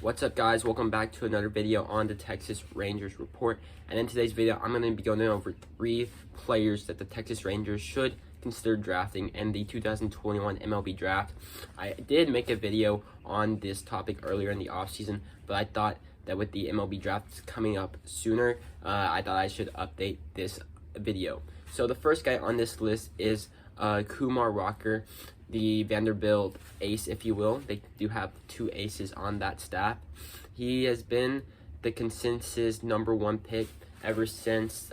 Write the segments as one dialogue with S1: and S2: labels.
S1: What's up, guys? Welcome back to another video on the Texas Rangers Report. And in today's video, I'm going to be going over 3 players that the Texas Rangers should consider drafting in the 2021 MLB Draft. I did make a video on this topic earlier in the offseason, but I thought that with the MLB Draft coming up sooner, I thought I should update this video. So the first guy on this list is Kumar Rocker, the Vanderbilt Ace, if you will. They do have 2 aces on that staff. He has been the consensus #1 pick ever since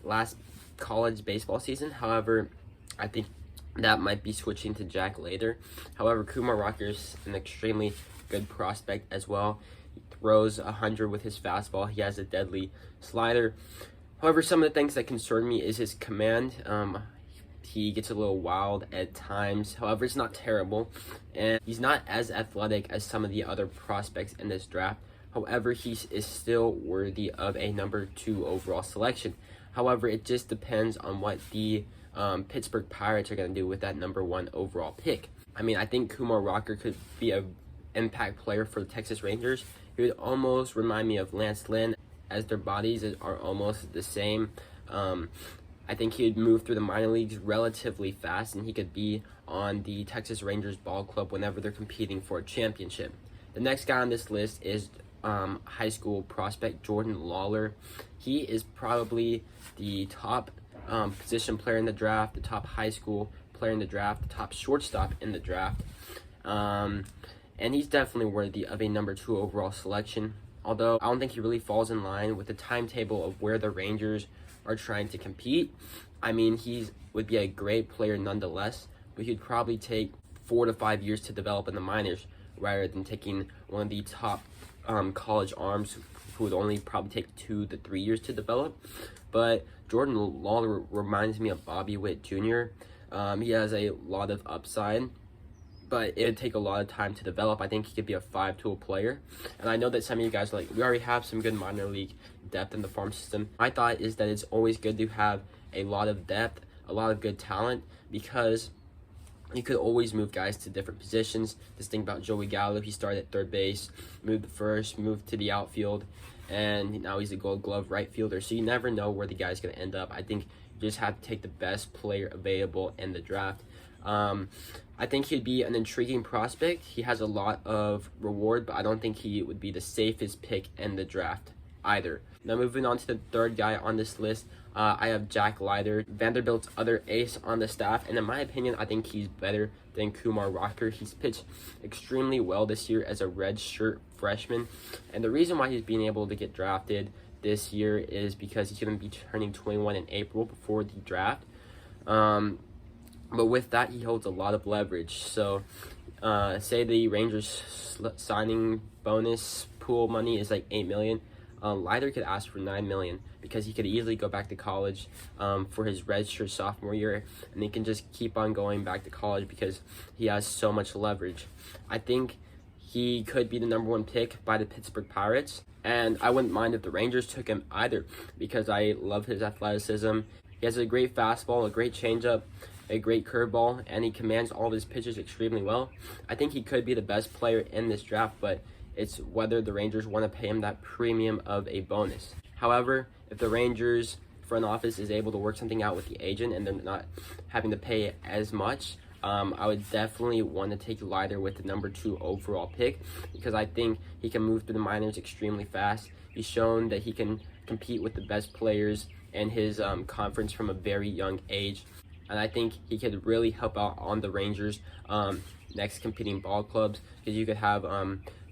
S1: last college baseball season. However, I think that might be switching to Jack Leiter. However, Kumar Rocker is an extremely good prospect as well. He throws 100 with his fastball. He has a deadly slider. However, some of the things that concern me is his command. He gets a little wild at times. However, it's not terrible, and he's not as athletic as some of the other prospects in this draft. However, he is still worthy of a #2 overall selection. However, it just depends on what the Pittsburgh Pirates are going to do with that #1 overall pick. I mean, I think Kumar Rocker could be an impact player for the Texas Rangers. He would almost remind me of Lance Lynn, as their bodies are almost the same. I think he would move through the minor leagues relatively fast, and he could be on the Texas Rangers ball club whenever they're competing for a championship. The next guy on this list is high school prospect Jordan Lawler. He is probably the top position player in the draft, the top high school player in the draft, the top shortstop in the draft. And he's definitely worthy of a #2 overall selection. Although I don't think he really falls in line with the timetable of where the Rangers are trying to compete. I mean, he would be a great player nonetheless, but he'd probably take 4 to 5 years to develop in the minors rather than taking one of the top college arms who would only probably take 2 to 3 years to develop. But Jordan Lawler reminds me of Bobby Witt Jr. He has a lot of upside, but it would take a lot of time to develop. I think he could be a 5-tool player. And I know that some of you guys are like, we already have some good minor league depth in the farm system. My thought is that it's always good to have a lot of depth, a lot of good talent, because you could always move guys to different positions. Just think about Joey Gallo. He started at third base, moved to first, moved to the outfield, and now he's a Gold Glove right fielder. So you never know where the guy's going to end up. I think you just have to take the best player available in the draft. I think he'd be an intriguing prospect. He has a lot of reward, but I don't think he would be the safest pick in the draft either. Now moving on to the third guy on this list, I have Jack Leiter, Vanderbilt's other ace on the staff, and in my opinion, I think he's better than Kumar Rocker. He's pitched extremely well this year as a redshirt freshman, and the reason why he's being able to get drafted this year is because he's going to be turning 21 in April before the draft. But with that, he holds a lot of leverage. So, say the Rangers signing bonus pool money is like $8 million. Leiter could ask for $9 million because he could easily go back to college for his redshirt sophomore year, and he can just keep on going back to college because he has so much leverage. I think he could be the #1 pick by the Pittsburgh Pirates, and I wouldn't mind if the Rangers took him either because I love his athleticism. He has a great fastball, a great changeup, a great curveball, and he commands all of his pitches extremely well. I think he could be the best player in this draft, but it's whether the Rangers want to pay him that premium of a bonus. However, if the Rangers front office is able to work something out with the agent and they're not having to pay as much, I would definitely want to take Leiter with the #2 overall pick because I think he can move through the minors extremely fast. He's shown that he can compete with the best players in his conference from a very young age. And I think he could really help out on the Rangers' next competing ball clubs, because you could have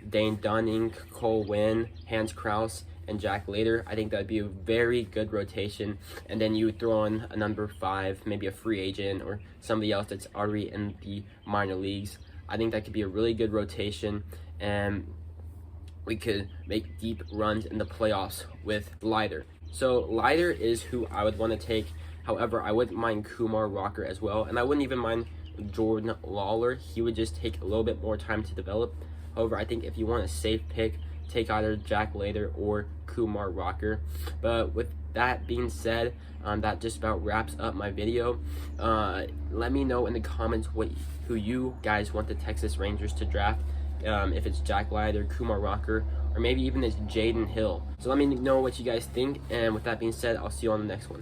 S1: Dane Dunning, Cole Winn, Hans Krause, and Jack Leiter. I think that would be a very good rotation. And then you would throw on a #5, maybe a free agent or somebody else that's already in the minor leagues. I think that could be a really good rotation, and we could make deep runs in the playoffs with Leiter. So Leiter is who I would want to take. However, I wouldn't mind Kumar Rocker as well, and I wouldn't even mind Jordan Lawler. He would just take a little bit more time to develop. However, I think if you want a safe pick, take either Jack Leiter or Kumar Rocker. But with that being said, that just about wraps up my video. Let me know in the comments who you guys want the Texas Rangers to draft. if it's Jack Leiter, Kumar Rocker, or maybe even it's Jaden Hill. So let me know what you guys think, and with that being said, I'll see you on the next one.